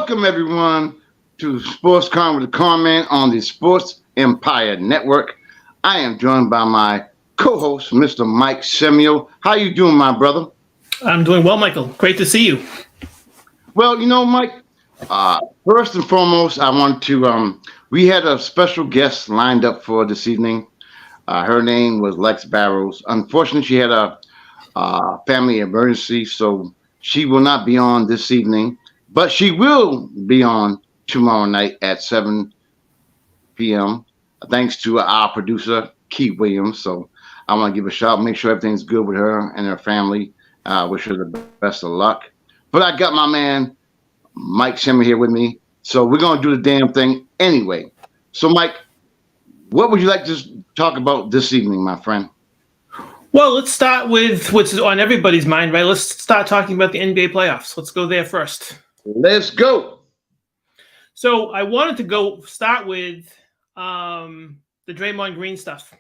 Welcome, everyone, to Sports Con with Conn on the Sports Empire Network. I am joined by my co-host, Mr. Mike Samuel. How you doing, my brother? I'm doing well, Michael. Great to see you. Well, Mike, first and foremost, I want to, we had a special guest lined up for this evening. Her name was Lex Barrows. Unfortunately, she had a family emergency, so she will not be on this evening, but she will be on tomorrow night at 7 p.m. Thanks to our producer, Keith Williams. So I want to give a shout, make sure everything's good with her and her family. Wish her the best of luck. But I got my man, Mike Shimmer, here with me. So we're going to do the damn thing anyway. So, Mike, what would you like to talk about this evening, my friend? Well, let's start with what's on everybody's mind, right? Let's start talking about the NBA playoffs. Let's go there first. Let's go. So I wanted to start with the Draymond Green stuff,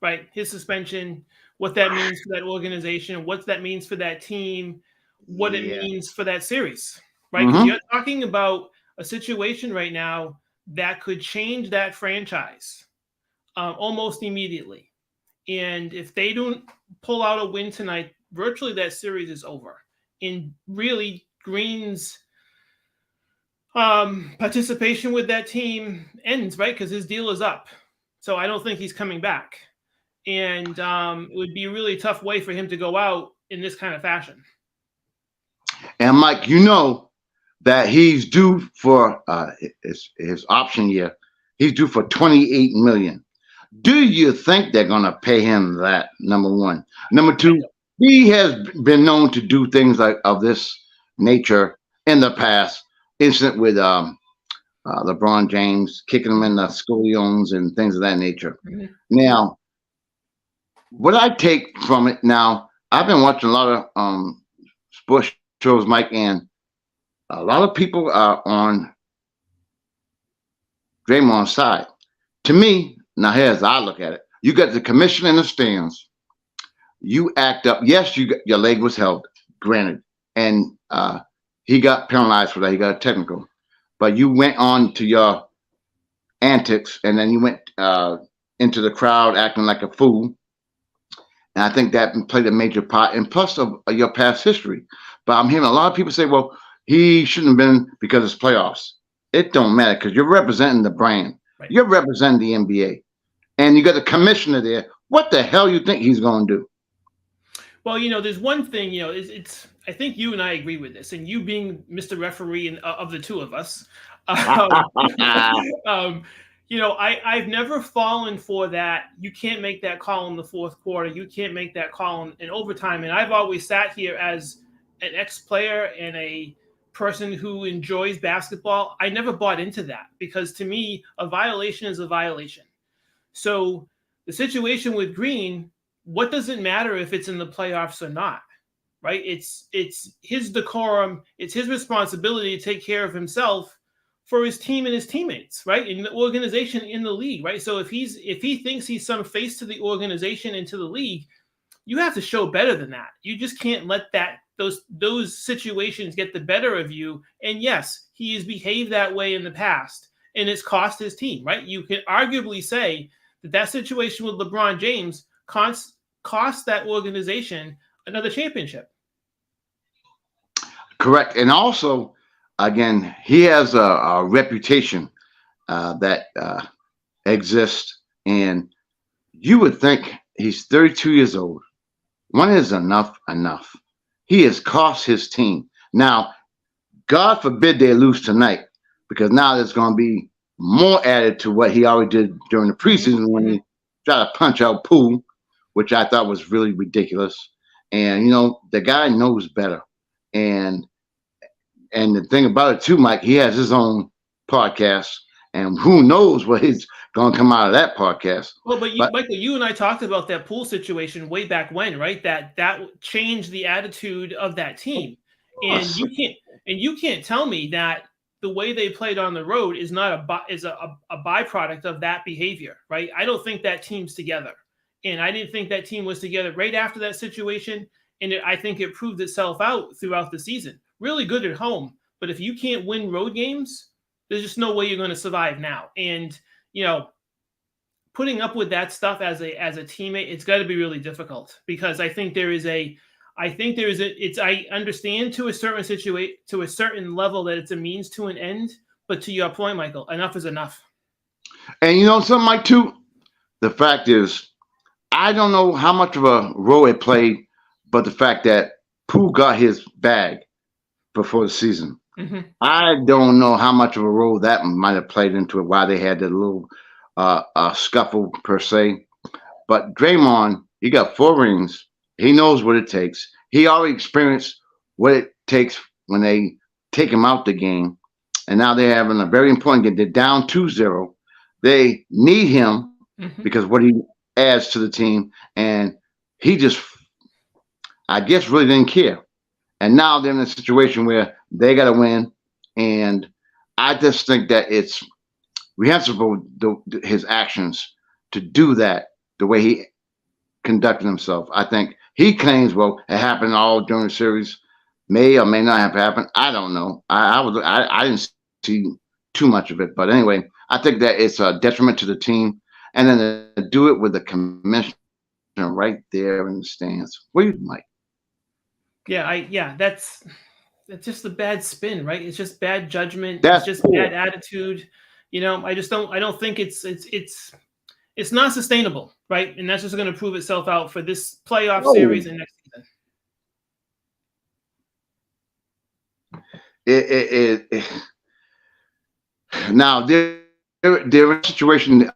right? His suspension, what that means for that organization, what that means for that team, what it means for that series, right? Because you're talking about a situation right now that could change that franchise almost immediately. And if they don't pull out a win tonight, virtually that series is over. And really, Green's participation with that team ends, right? Because his deal is up. So I don't think he's coming back. And it would be a really tough way for him to go out in this kind of fashion. And Mike, you know that he's due for his option year. He's due for $28 million. Do you think they're going to pay him that? Number one. Number two, he has been known to do things of this nature in the past. Incident with LeBron James, kicking him in the scoliones and things of that nature. Mm-hmm. Now, what I take from it now, I've been watching a lot of sports shows, Mike, and a lot of people are on Draymond's side. To me, now here's how I look at it. You got the commissioner in the stands. You act up. Yes, your leg was held, granted, and he got penalized for that. He got a technical, but you went on to your antics, and then you went into the crowd acting like a fool. And I think that played a major part, and plus of your past history. But I'm hearing a lot of people say, well, he shouldn't have been because it's playoffs. It don't matter because you're representing the brand. Right. You're representing the NBA. And you got the commissioner there. What the hell you think he's going to do? Well, there's one thing, it's I think you and I agree with this, and you being Mr. Referee of the two of us, I've never fallen for that. You can't make that call in the fourth quarter. You can't make that call in overtime. And I've always sat here as an ex-player and a person who enjoys basketball. I never bought into that because to me, a violation is a violation. So the situation with Green, what does it matter if it's in the playoffs or not, right? It's his decorum. It's his responsibility to take care of himself for his team and his teammates, right? In the organization, in the league, right? So if he thinks he's some face to the organization and to the league, you have to show better than that. You just can't let those situations get the better of you. And yes, he has behaved that way in the past, and it's cost his team, right? You can arguably say that situation with LeBron James cost that organization another championship. Correct. And also, again, he has a reputation that exists, and you would think he's 32 years old. When is enough? He has cost his team. Now, God forbid they lose tonight, because now there's going to be more added to what he already did during the preseason when he tried to punch out Poole, which I thought was really ridiculous. And, the guy knows better. And the thing about it too, Mike, he has his own podcast, and who knows what he's going to come out of that podcast. Well, but Michael, you and I talked about that Poole situation way back when, right? That changed the attitude of that team. And you can't tell me that the way they played on the road is not a byproduct of that behavior, right? I don't think that team's together. And I didn't think that team was together right after that situation. And I think it proved itself out throughout the season. Really good at home, But if you can't win road games, there's just no way you're going to survive now. And putting up with that stuff as a teammate, it's got to be really difficult, because I understand to a certain level that it's a means to an end. But to your point, Michael, enough is enough. And something, Mike, too, the fact is, I don't know how much of a role it played, but the fact that Pooh got his bag before the season. Mm-hmm. I don't know how much of a role that might have played into it, why they had that little scuffle per se. But Draymond, he got 4 rings. He knows what it takes. He already experienced what it takes when they take him out the game. And now they're having a very important game. They're down 2-0. They need him because what he adds to the team. And he just, I guess, really didn't care. And now they're in a situation where they got to win. And I just think that it's reprehensible, his actions to do that the way he conducted himself. I think he claims, well, it happened all during the series. May or may not have happened. I don't know. I didn't see too much of it. But anyway, I think that it's a detriment to the team. And then to do it with the commissioner right there in the stands. What do you think? That's just a bad spin, right? It's just bad judgment. It's just bad attitude. I don't think it's not sustainable, right? And that's just going to prove itself out for this playoff series and next season. Now they're in a situation.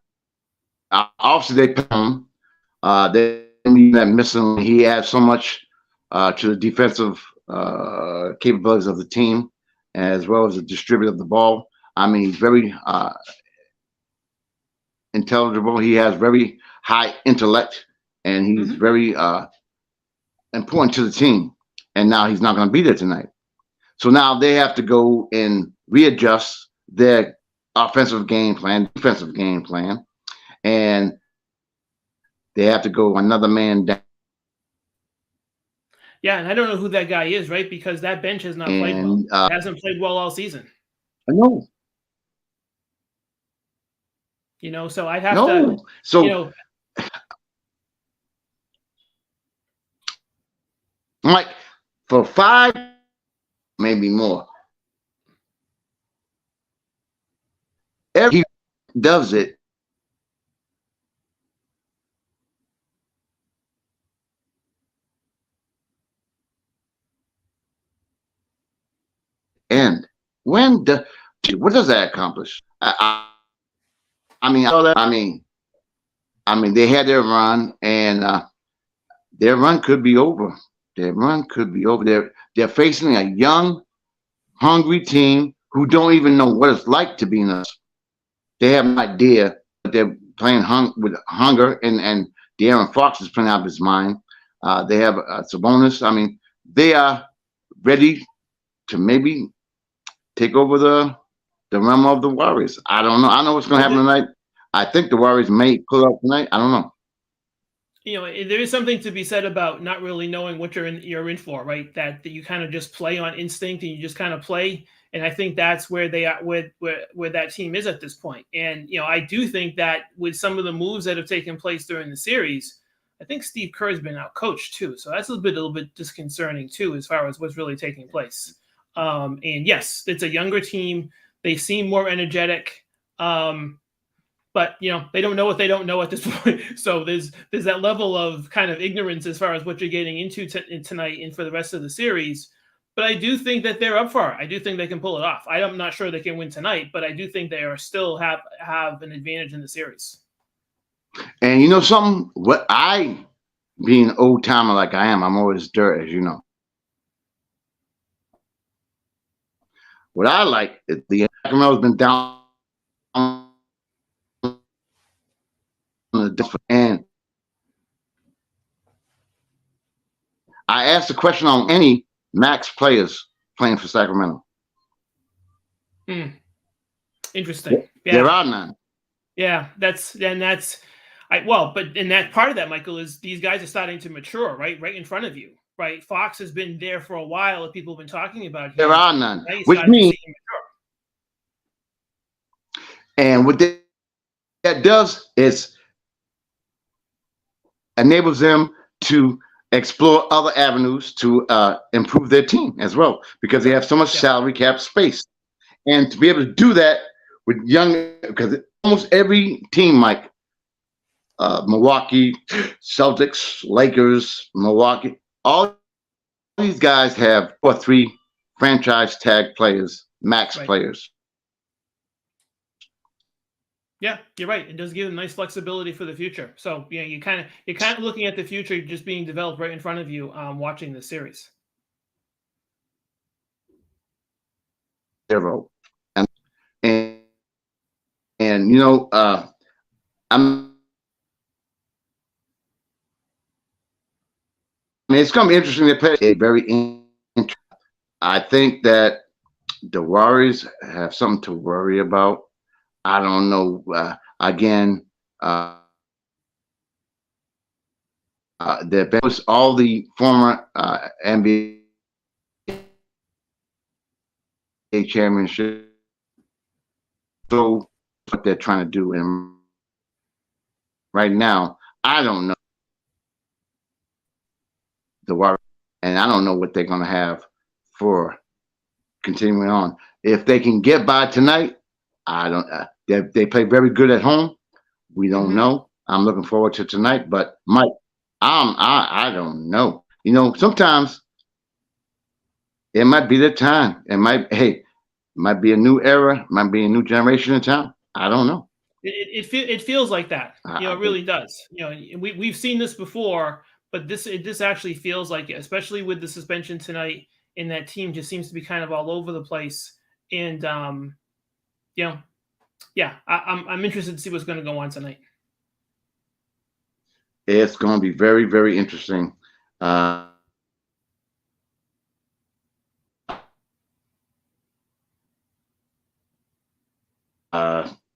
Obviously, they put him. They need that missing. He adds so much to the defensive capabilities of the team, as well as the distributor of the ball. I mean, he's very intelligible. He has very high intellect, and he's very important to the team. And now he's not going to be there tonight. So now they have to go and readjust their offensive game plan, defensive game plan, and they have to go another man down. Yeah, and I don't know who that guy is, right? Because that bench has not played well. It hasn't played well all season. I know. So I'd have to. So, Mike, for 5, maybe more, every he does it. And what does that accomplish? I mean, they had their run, and their run could be over. They're facing a young, hungry team who don't even know what it's like to be in us. They have no idea, but they're playing with hunger, and De'Aaron Fox is playing out of his mind. They have Sabonis. I mean, they are ready to maybe take over the realm of the Warriors. I don't know. I know what's going to happen tonight. I think the Warriors may pull up tonight. I don't know. There is something to be said about not really knowing what you're in for, right? That you kind of just play on instinct and you just kind of play. And I think that's where they are, where that team is at this point. And I do think that with some of the moves that have taken place during the series, I think Steve Kerr's been out coached too. So that's a little bit disconcerting too, as far as what's really taking place. And yes, it's a younger team. They seem more energetic. But they don't know what they don't know at this point. So there's that level of kind of ignorance as far as what you're getting into tonight and for the rest of the series. But I do think that they're up for it. I do think they can pull it off. I'm not sure they can win tonight, but I do think they are still have an advantage in the series. And something, what being an old timer like I am, I'm always dirt, as you know. What I like is the Sacramento's been down. And I asked the question on any max players playing for Sacramento. Interesting. Yeah. There are none. Yeah, but that part of that, Michael, is these guys are starting to mature right in front of you. right? Fox has been there for a while. That people have been talking about There him. are none, Now you which started to means, see him mature. and what that does is enables them to explore other avenues to improve their team as well, because they have so much Yeah, salary cap space. And to be able to do that with young, because almost every team, Mike, Milwaukee, Celtics, Lakers, Milwaukee, all these guys have 2 or 3 franchise tag players, max right. players. Yeah, you're right. It does give them nice flexibility for the future. So yeah, you're kind of looking at the future just being developed right in front of you, watching this series. Zero. And, and it's going to be interesting to play. Very interesting. I think that the Warriors have something to worry about. I don't know. Again, the all the former NBA championship. So what they're trying to do, and right now, I don't know the Warriors, and I don't know what they're going to have for continuing on. If they can get by tonight, I don't. They play very good at home. We don't Hmm. know. I'm looking forward to tonight, but Mike, I don't know. Sometimes it might be the time. It might be a new era, might be a new generation in town. I don't know. It feels like that. I It really does. We've seen this before, but this actually feels like it, especially with the suspension tonight. And that team just seems to be kind of all over the place. And you know, yeah, I'm interested to see what's going to go on tonight. It's going to be very, very interesting. Uh,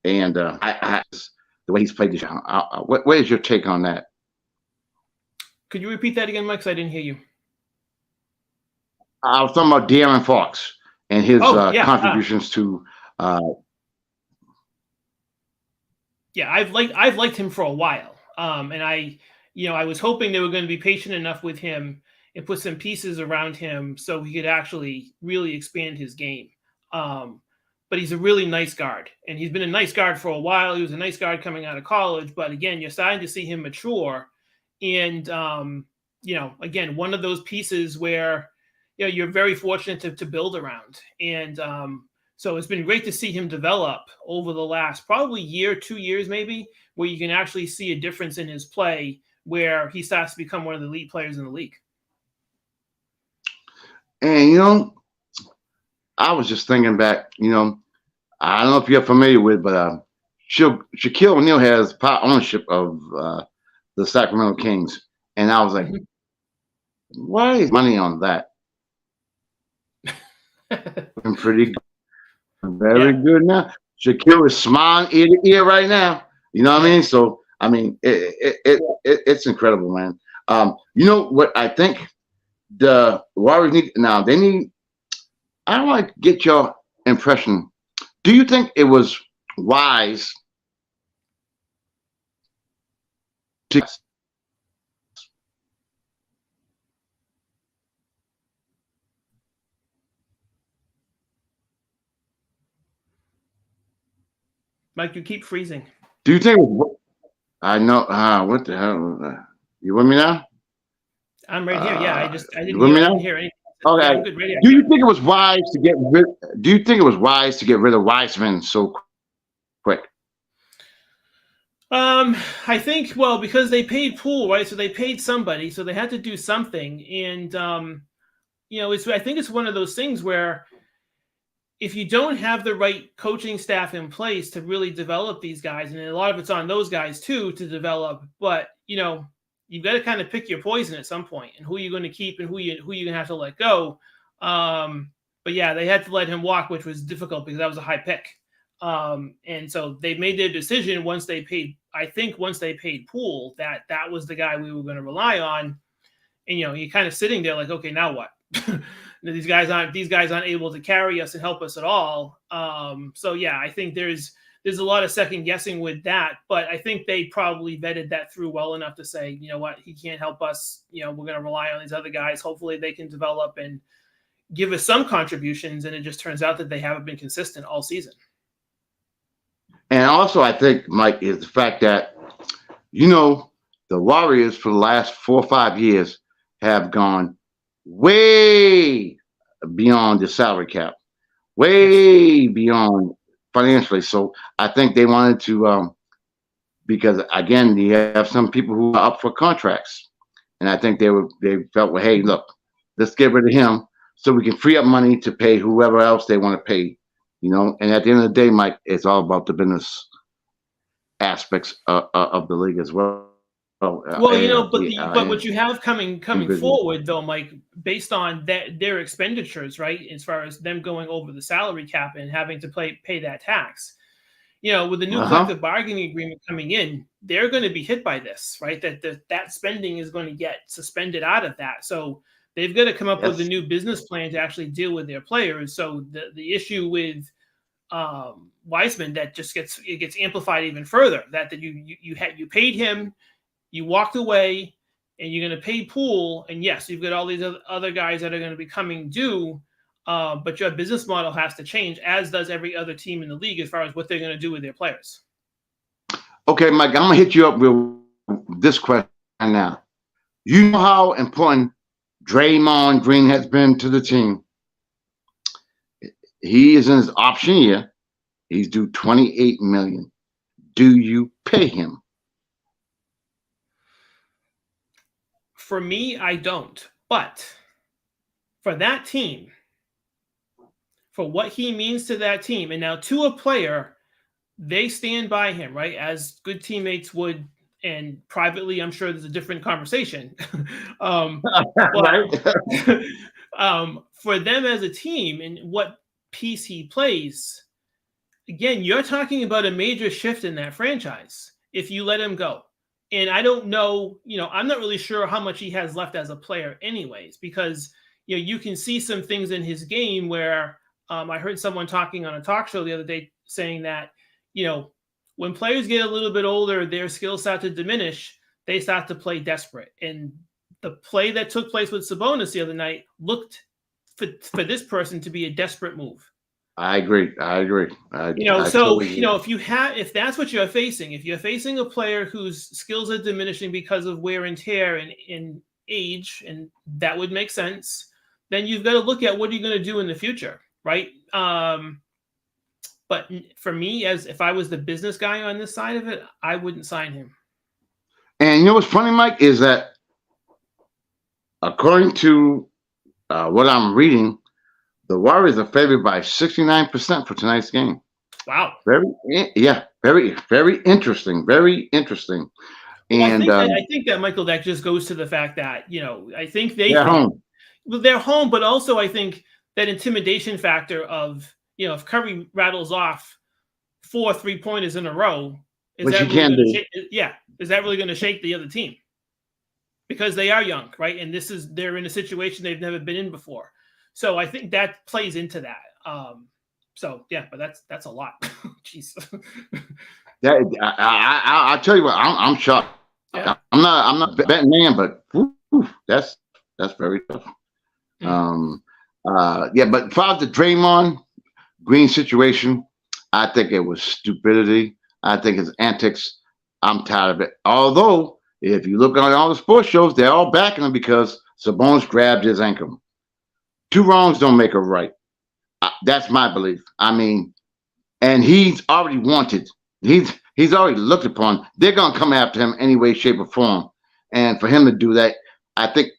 and the way he's played this. What is your take on that? Could you repeat that again, Mike? 'Cause I didn't hear you. I was talking about De'Aaron Fox and his Oh yeah, contributions to. Uh, yeah. I've liked him for a while. And I was hoping they were going to be patient enough with him and put some pieces around him so he could actually really expand his game. Um, but he's a really nice guard, and he's been a nice guard for a while. He was a nice guard coming out of college, but again, you're starting to see him mature, and again, one of those pieces where you're very fortunate to build around, and so it's been great to see him develop over the last probably year, 2 years maybe, where you can actually see a difference in his play where he starts to become one of the elite players in the league. and I was just thinking back. I don't know if you're familiar with, but Shaquille O'Neal has part ownership of the Sacramento Kings, and I was like, Mhm. why is money on that? I'm pretty good. Very Yeah, good now. Shaquille is smiling ear to ear right now. You know what I yeah. mean? So I mean, it's incredible, man. You know what I think the Warriors need now? They need. I don't want to get your impression. Do you think it was wise to? Mike, you keep freezing. Do you think? I know. What the hell? You with me now? I'm right here. Yeah, I You didn't with hear me I now? didn't hear anything. Yeah, Okay. I'm good. Radio. Do you think it was wise to get rid? Do you think it was wise to get rid of Wiseman so quick? I think because they paid Poole, right? So they paid somebody, so they had to do something, and I think it's one of those things where if you don't have the right coaching staff in place to really develop these guys, and a lot of it's on those guys too to develop, but you've got to kind of pick your poison at some point and who you're going to keep and who you're going to have to let go. But yeah, they had to let him walk, which was difficult because that was a high pick. And so they made their decision once they paid Poole, that was the guy we were going to rely on. and you're kind of sitting there like, okay, now what? these guys aren't able to carry us and help us at all. So yeah, I think there's a lot of second guessing with that, but I think they probably vetted that through well enough to say, you know what, he can't help us. We're going to rely on these other guys. Hopefully they can develop and give us some contributions. And it just turns out that they haven't been consistent all season. And also, I think, Mike, is the fact that, the Warriors for the last 4 or 5 years have gone way beyond the salary cap, way beyond financially. So I think they wanted to, because again, you have some people who are up for contracts, and I think they felt, well, hey, look, let's get rid of him so we can free up money to pay whoever else they want to pay. And at the end of the day, Mike, it's all about the business aspects of the league as well. Well, but what you have coming forward, though, Mike, based on their expenditures, right, as far as them going over the salary cap and having to pay that tax, with the new collective bargaining agreement coming in, they're going to be hit by this, right? That spending is going to get suspended out of that. So they've got to come up with a new business plan to actually deal with their players. So the issue with Wiseman, that just gets amplified even further. That you paid him, you walked away, and you're going to pay Poole, and yes, you've got all these other guys that are going to be coming due, but your business model has to change, as does every other team in the league as far as what they're going to do with their players. Okay, Mike, I'm going to hit you up with this question now. You know how important Draymond Green has been to the team. He is in his option year. He's due $28 million. Do you pay him? For me, I don't. But for that team, for what he means to that team, and now to a player, they stand by him, right? As good teammates would, and privately, I'm sure there's a different conversation. But for them as a team and what piece he plays, again, you're talking about a major shift in that franchise if you let him go. And I don't know, I'm not really sure how much he has left as a player anyways, because, you can see some things in his game where I heard someone talking on a talk show the other day saying that, when players get a little bit older, their skills start to diminish, they start to play desperate. And the play that took place with Sabonis the other night looked for this person to be a desperate move. I agree. If that's what you're facing, if you're facing a player whose skills are diminishing because of wear and tear and in age, and that would make sense, then you've got to look at what are you going to do in the future, right? But for me, as if I was the business guy on this side of it, I wouldn't sign him. And what's funny, Mike, is that according to what I'm reading, the Warriors are favored by 69% for tonight's game. Wow. Very, very interesting. Very interesting. And I think that Michael, that just goes to the fact that, I think they're home. Well, they're home, but also I think that intimidation factor of, if Curry rattles off 4 3-pointers in a row, is that really going to shake the other team? Because they are young, right? And they're in a situation they've never been in before. So I think that plays into that. But that's a lot. Jeez. I'll tell you what, I'm shocked. Yeah. I'm not a betting man, but that's very tough. But as far as the Draymond Green situation, I think it was stupidity. I think it's antics. I'm tired of it. Although, if you look on all the sports shows, they're all backing him because Sabonis grabbed his ankle. 2 wrongs don't make a right. That's my belief. I mean, and he's already wanted. He's already looked upon. They're going to come after him any way, shape, or form. And for him to do that, I think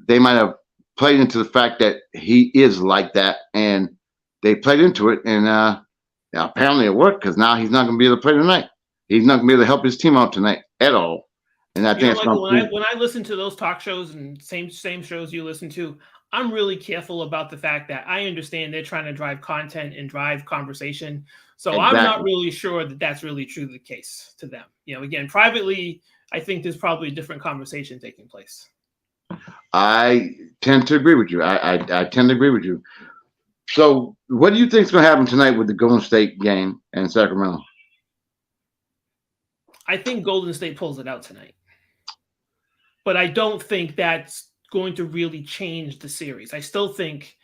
they might have played into the fact that he is like that, and they played into it. And apparently it worked, because now he's not going to be able to play tonight. He's not going to be able to help his team out tonight at all. And I think when I listen to those talk shows and same shows you listen to, I'm really careful about the fact that I understand they're trying to drive content and drive conversation. So exactly. I'm not really sure that that's really true the case to them. Again, privately, I think there's probably a different conversation taking place. I tend to agree with you. I tend to agree with you. So, what do you think is going to happen tonight with the Golden State game and Sacramento? I think Golden State pulls it out tonight, but I don't think that's going to really change the series. I still think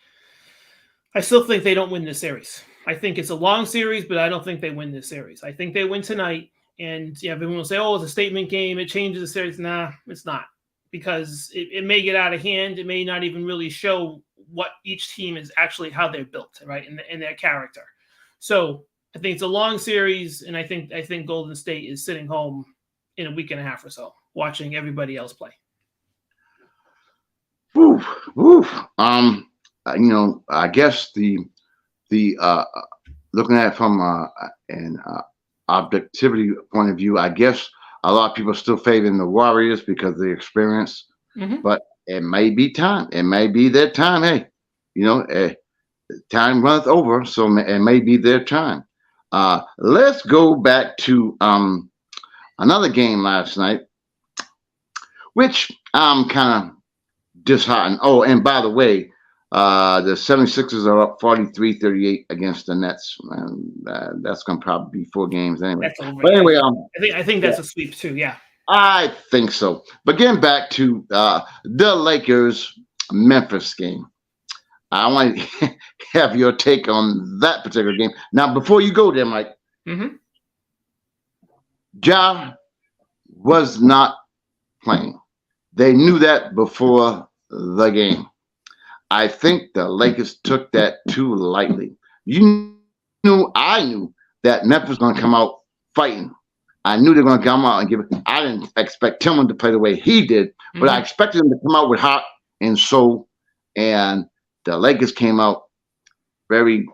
they don't win this series. I think it's a long series, but I don't think they win this series. I think they win tonight. And yeah, everyone will say, "Oh, it's a statement game. It changes the series." Nah, it's not, because it may get out of hand. It may not even really show what each team is actually, how they're built, right, and their character. So I think it's a long series, and I think Golden State is sitting home in a week and a half or so, watching everybody else play. Woof, woof. I guess the looking at it from an objectivity point of view, I guess a lot of people are still favoring the Warriors because of the experience, Mm-hmm. but it may be time. It may be their time. Hey, you know, time runneth over, so it may be their time. Let's go back to another game last night, which I'm kind of disheartened. Oh, and by the way, the 76ers are up 43-38 against the Nets. And that's going to probably be 4 games anyway. That's over. But Yeah, anyway, I think yeah, that's a sweep too. Yeah. I think so. But getting back to the Lakers Memphis game, I want to have your take on that particular game. Now, before you go there, Mike, Mm-hmm. Ja was not playing. They knew that before the game. I think the Lakers took that too lightly. I knew that Memphis was going to come out fighting. I knew they were going to come out and give it. I didn't expect Tillman to play the way he did, but I Mm-hmm. expected him to come out with heart and soul. And the Lakers came out very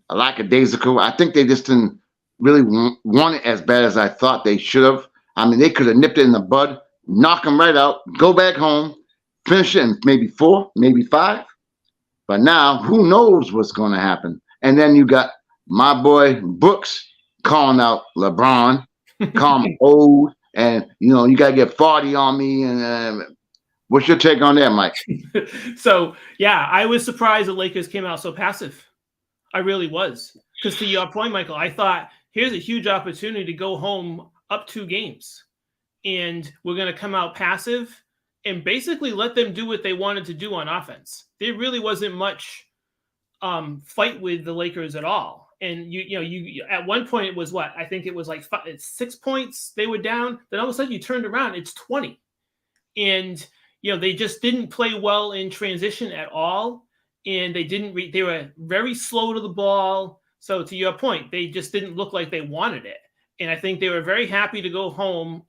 lackadaisical. I think they just didn't really want it as bad as I thought they should have. I mean, they could have nipped it in the bud, knock them right out, go back home, finish it in maybe 4, maybe 5. But now, who knows what's going to happen? And then you got my boy Brooks calling out LeBron, calling him old, and you got to get 40 on me. And what's your take on that, Mike? So yeah, I was surprised the Lakers came out so passive. I really was, because to your point, Michael, I thought, here's a huge opportunity to go home up 2 games, and we're going to come out passive and basically let them do what they wanted to do on offense. There really wasn't much fight with the Lakers at all. And you at one point it was what I think it was like 6 points they were down. Then all of a sudden you turned around, it's 20, and they just didn't play well in transition at all, and they didn't. They were very slow to the ball. So to your point, they just didn't look like they wanted it, and I think they were very happy to go home,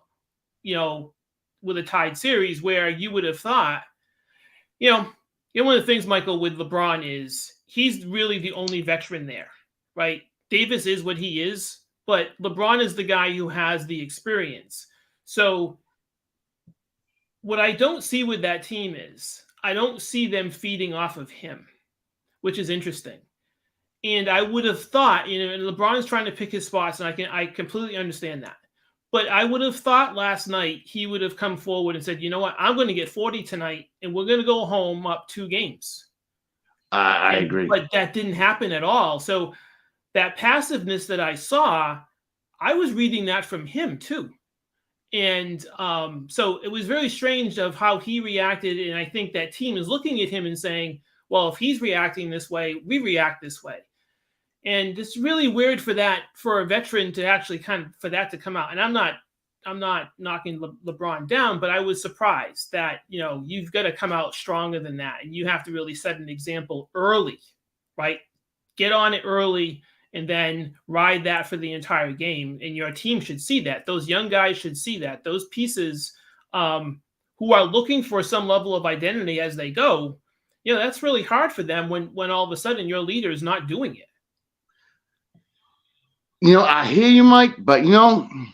with a tied series, where you would have thought, one of the things, Michael, with LeBron is he's really the only veteran there, right? Davis is what he is, but LeBron is the guy who has the experience. So what I don't see with that team is I don't see them feeding off of him, which is interesting. And I would have thought, and LeBron's trying to pick his spots, and I completely understand that. But I would have thought last night he would have come forward and said, you know what, I'm going to get 40 tonight, and we're going to go home up 2 games. I agree. But that didn't happen at all. So that passiveness that I saw, I was reading that from him too. And so it was very strange of how he reacted. And I think that team is looking at him and saying, well, if he's reacting this way, we react this way. And it's really weird for a veteran to actually for that to come out. And I'm not knocking LeBron down, but I was surprised that, you've got to come out stronger than that. And you have to really set an example early, right? Get on it early and then ride that for the entire game. And your team should see that. Those young guys should see that. Those pieces who are looking for some level of identity as they go, that's really hard for them when all of a sudden your leader is not doing it. I hear you, Mike, but I'm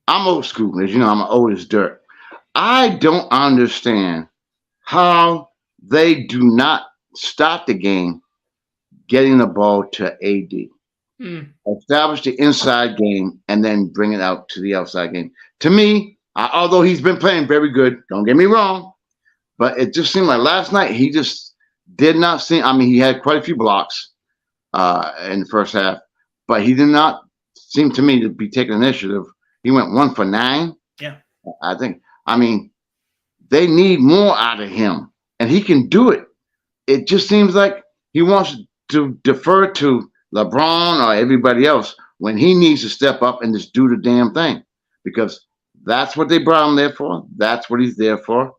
old school, as you know, I'm old as dirt. I don't understand how they do not stop the game getting the ball to AD. Mm. establish the inside game, and then bring it out to the outside game. To me, although he's been playing very good, don't get me wrong, but it just seemed like last night he just did not seem. I mean, he had quite a few blocks in the first half, but he did not seem to me to be taking initiative. He went 1 for 9. Yeah. I think. I mean, they need more out of him, and he can do it. It just seems like he wants to defer to LeBron or everybody else when he needs to step up and just do the damn thing, because that's what they brought him there for. That's what he's there for,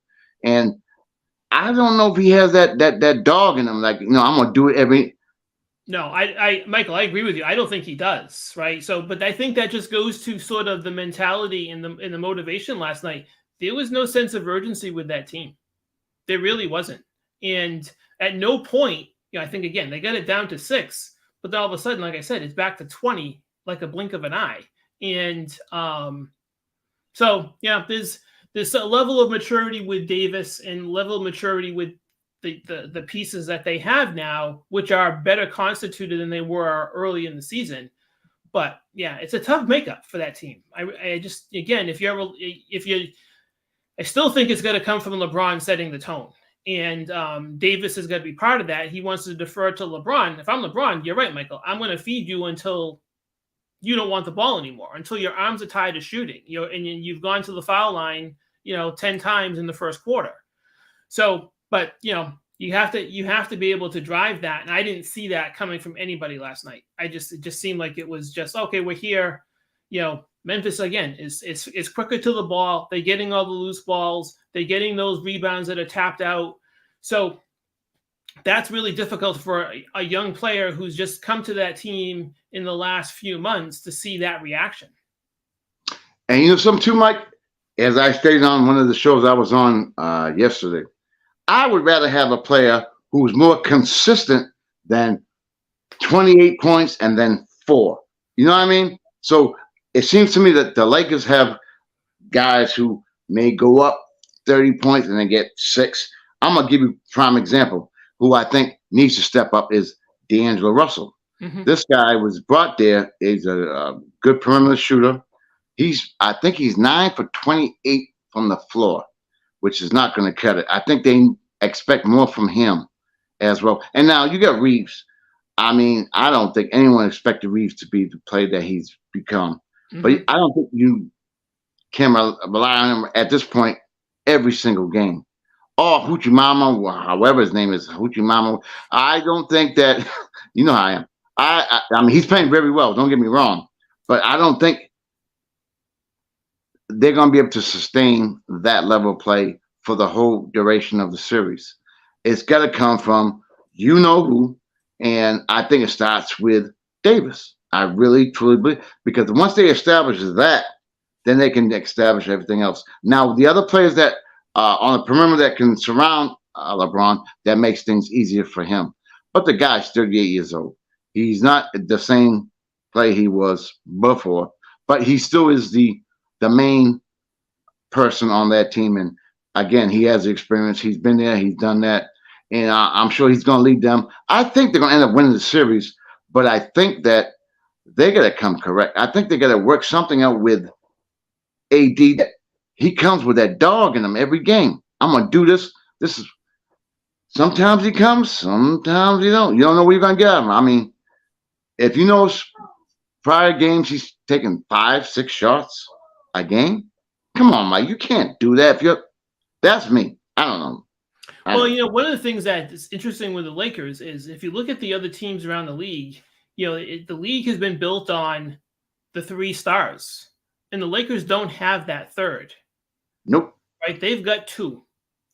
and I don't know if he has that dog in him. Like, I'm gonna do it every. No, Michael, I agree with you. I don't think he does, right? So, but I think that just goes to sort of the mentality and the motivation last night. There was no sense of urgency with that team. There really wasn't. And at no point, I think again, they got it down to 6, but then all of a sudden, like I said, it's back to 20, like a blink of an eye. And so yeah, there's a level of maturity with Davis and level of maturity with the pieces that they have now, which are better constituted than they were early in the season. But yeah, it's a tough makeup for that team. I just, again, I still think it's going to come from LeBron setting the tone, and Davis is going to be part of that. He wants to defer to LeBron. If I'm LeBron, you're right, Michael. I'm going to feed you until you don't want the ball anymore, until your arms are tied to shooting. And you've gone to the foul line, 10 times in the first quarter. So, but you have to be able to drive that, and I didn't see that coming from anybody last night. It just seemed like it was just, okay, we're here. Memphis again is quicker to the ball. They're getting all the loose balls. They're getting those rebounds that are tapped out. So that's really difficult for a young player who's just come to that team in the last few months to see that reaction. And something too, Mike, as I stated on one of the shows I was on yesterday, I would rather have a player who's more consistent than 28 points and then 4. You know what I mean? So it seems to me that the Lakers have guys who may go up 30 points and then get 6. I'm going to give you a prime example. Who I think needs to step up is D'Angelo Russell. Mm-hmm. This guy was brought there. He's a good perimeter shooter. I think he's 9 for 28 from the floor, which is not going to cut it. I think they expect more from him as well. And now you got Reeves. I mean, I don't think anyone expected Reeves to be the player that he's become. Mm-hmm. But I don't think you can rely on him at this point every single game. Oh, Hoochie Mama, however his name is, Hoochie Mama. I don't think that, how I am. I mean, he's playing very well. Don't get me wrong. But I don't think they're going to be able to sustain that level of play for the whole duration of the series. It's got to come from who, and I think it starts with Davis. I really, truly believe, because once they establish that, then they can establish everything else. Now, the other players that on the perimeter that can surround LeBron, that makes things easier for him. But the guy's 38 years old. He's not the same player he was before, but he still is the main person on that team. And again, he has the experience. He's been there. He's done that. And I'm sure he's going to lead them. I think they're going to end up winning the series, but I think that they got to come correct. I think they got to work something out with AD. That he comes with that dog in him every game. I'm going to do this. This is sometimes he comes, sometimes you don't. You don't know what you're going to get out of him. I mean, if you know prior games, he's taking 5-6 shots a game. Come on, Mike. You can't do that. That's me. I don't know. Well, one of the things that is interesting with the Lakers is if you look at the other teams around the league, the league has been built on the 3 stars, and the Lakers don't have that third. Nope. Right? They've got 2.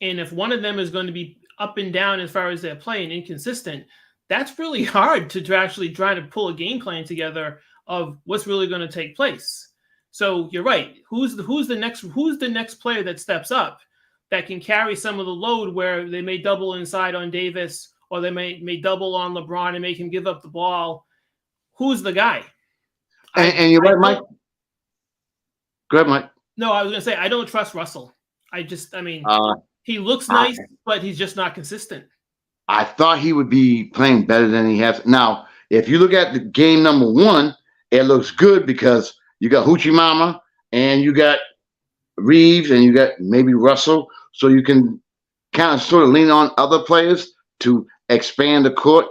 And if one of them is going to be up and down as far as their play and inconsistent, that's really hard to actually try to pull a game plan together of what's really going to take place. So you're right. Who's the next player that steps up that can carry some of the load where they may double inside on Davis or they may double on LeBron and make him give up the ball? Who's the guy? And you're right, Mike. Go ahead, Mike. No, I was going to say, I don't trust Russell. He looks nice, but he's just not consistent. I thought he would be playing better than he has. Now, If you look at the game number one, it looks good because you got Hoochie Mama and you got Reeves and you got maybe Russell, so you can kind of sort of lean on other players to expand the court,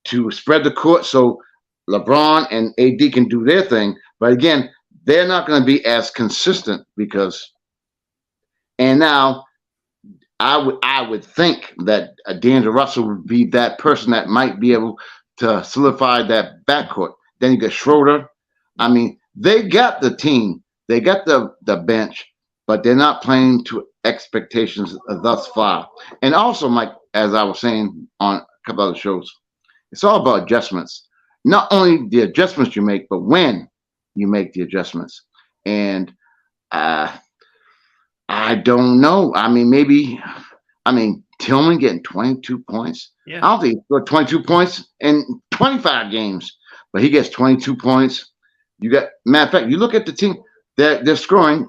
to spread the court, so LeBron and AD can do their thing. But again, they're not going to be as consistent because. And now I would think that D'Angelo Russell would be that person that might be able to solidify that backcourt. Then you got Schroeder. I mean, they got the team, they got the bench, but they're not playing to expectations thus far. And also, Mike, as I was saying on a couple other shows, it's all about adjustments. Not only the adjustments you make, but when you make the adjustments. And uh, I don't know. I mean, maybe. I mean, Tillman getting 22 points. Yeah. I don't think he scored 22 points in 25 games, but he gets 22 points. You got, matter of fact, you look at the team, they're scoring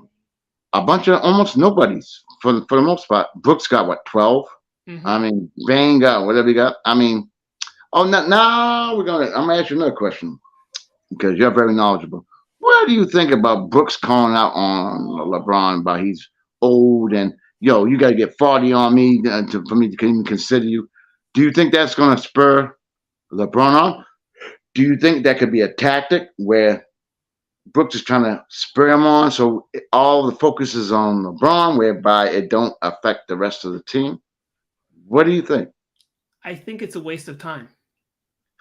a bunch of almost nobodies for the most part. Brooks got what, 12? Mm-hmm. I mean, Vane got whatever he got. I mean, now I'm gonna ask you another question because you're very knowledgeable. What do you think about Brooks calling out on LeBron about he's old and you got to get 40 on me for me to even consider you? Do you think that's going to spur LeBron on? Do you think that could be a tactic where Brooks is trying to spur him on so all the focus is on LeBron, whereby it don't affect the rest of the team? What do you think? I think it's a waste of time.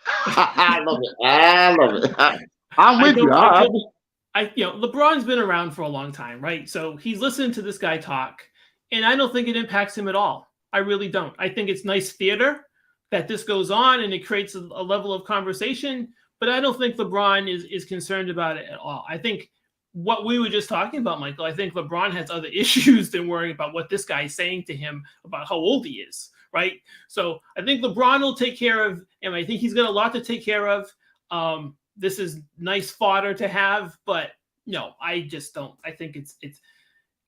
I love it. I'm with you. LeBron's been around for a long time, right? So he's listened to this guy talk, and I don't think it impacts him at all. I really don't. I think it's nice theater that this goes on and it creates a level of conversation, but I don't think LeBron is concerned about it at all. I think what we were just talking about, Michael, I think LeBron has other issues than worrying about what this guy is saying to him about how old he is, right? So I think LeBron will take care of, and I think he's got a lot to take care of. This is nice fodder to have, but no, I just don't. I think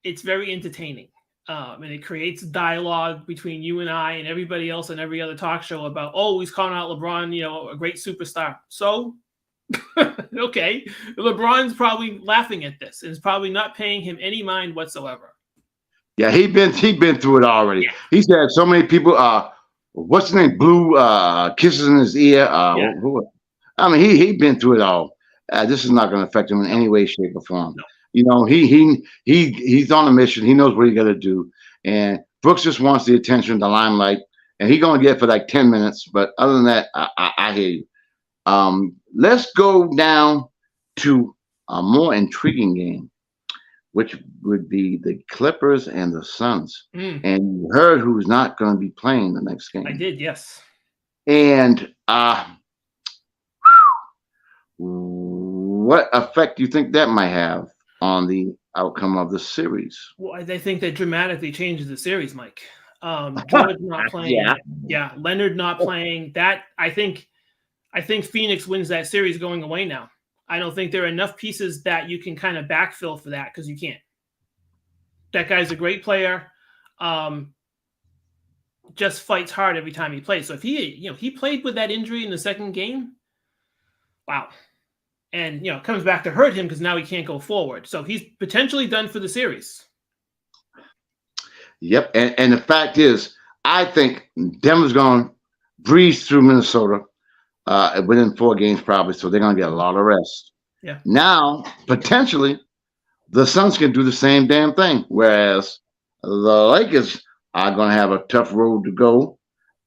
it's very entertaining. And it creates dialogue between you and I and everybody else and every other talk show about, oh, he's calling out LeBron, a great superstar. So, okay, LeBron's probably laughing at this and is probably not paying him any mind whatsoever. Yeah, he been through it already. Yeah. He's had so many people. What's his name? Blue kisses in his ear. Yeah. I mean, he been through it all. This is not going to affect him in any way, shape, or form. No. He's on a mission. He knows what he got to do. And Brooks just wants the attention, the limelight, and he's going to get it for like 10 minutes. But other than that, I hear you. Let's go down to a more intriguing game, which would be the Clippers and the Suns. And you heard who's not going to be playing the next game. I did, yes. And what effect do you think that might have on the outcome of the series? Well, I think that dramatically changes the series, Mike. George not playing. Yeah. Leonard not playing. That I think Phoenix wins that series going away now. I don't think there are enough pieces that you can kind of backfill for that because you can't. That guy's a great player. Just fights hard every time he plays. So if he played with that injury in the second game, wow. And, it comes back to hurt him because now he can't go forward. So he's potentially done for the series. Yep. And the fact is, I think Denver's going to breeze through Minnesota within 4 games probably. So they're going to get a lot of rest. Yeah. Now, potentially, the Suns can do the same damn thing. Whereas the Lakers are going to have a tough road to go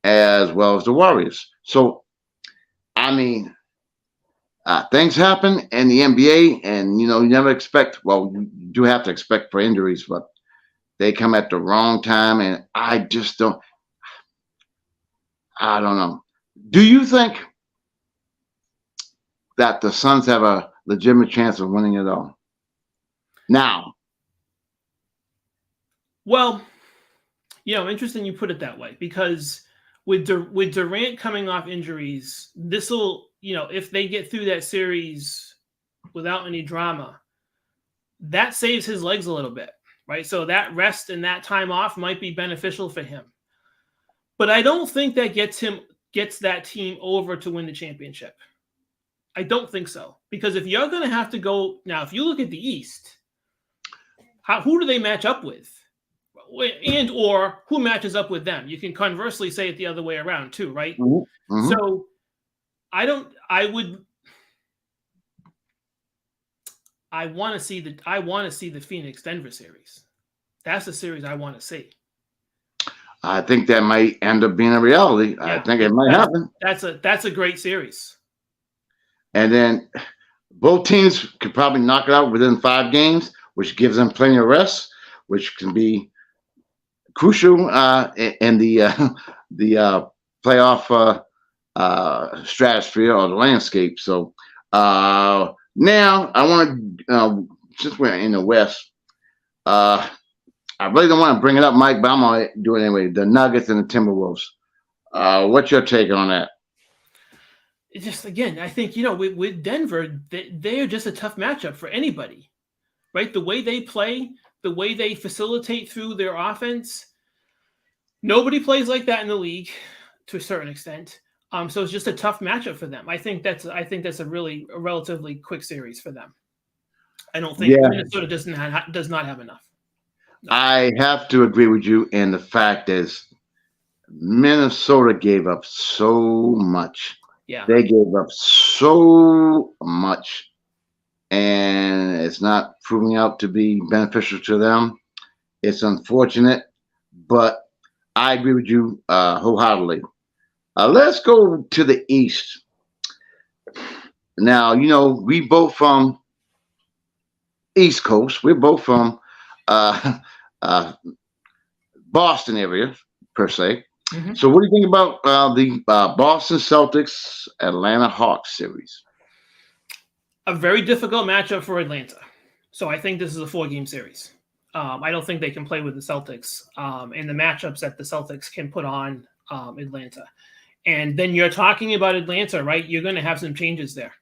as well as the Warriors. So, I mean, things happen in the NBA, and you never expect. Well, you do have to expect for injuries, but they come at the wrong time, and I just don't. I don't know. Do you think that the Suns have a legitimate chance of winning it all now? Well, interesting you put it that way because with Durant coming off injuries, this will. If they get through that series without any drama, that saves his legs a little bit, right? So that rest and that time off might be beneficial for him. But I don't think that gets that team over to win the championship. I don't think so. Because if you're going to have to go now, if you look at the East, who do they match up with? And or who matches up with them? You can conversely say it the other way around too, right? Mm-hmm. Mm-hmm. So I want to see the Phoenix Denver series. That's the series I want to see. I think that might end up being a reality. Yeah, I think it might happen. That's a great series. And then both teams could probably knock it out within 5 games, which gives them plenty of rest, which can be crucial in the playoff stratosphere or the landscape. So now I want to, since we're in the West, I really don't want to bring it up, Mike, but I'm going to do it anyway. The Nuggets and the Timberwolves. What's your take on that? It's just, again, I think, with Denver, they are just a tough matchup for anybody, right? The way they play, the way they facilitate through their offense, nobody plays like that in the league to a certain extent. So it's just a tough matchup for them. I think that's a relatively quick series for them. I don't think Minnesota does not have enough. No. I have to agree with you. And the fact is, Minnesota gave up so much. Yeah. They gave up so much. And it's not proving out to be beneficial to them. It's unfortunate. But I agree with you wholeheartedly. Let's go to the East. Now, we both from East Coast. We're both from Boston area, per se. Mm-hmm. So what do you think about the Boston Celtics Atlanta Hawks series? A very difficult matchup for Atlanta. So I think this is a 4-game series. I don't think they can play with the Celtics and the matchups that the Celtics can put on Atlanta. And then you're talking about Atlanta, right? You're going to have some changes there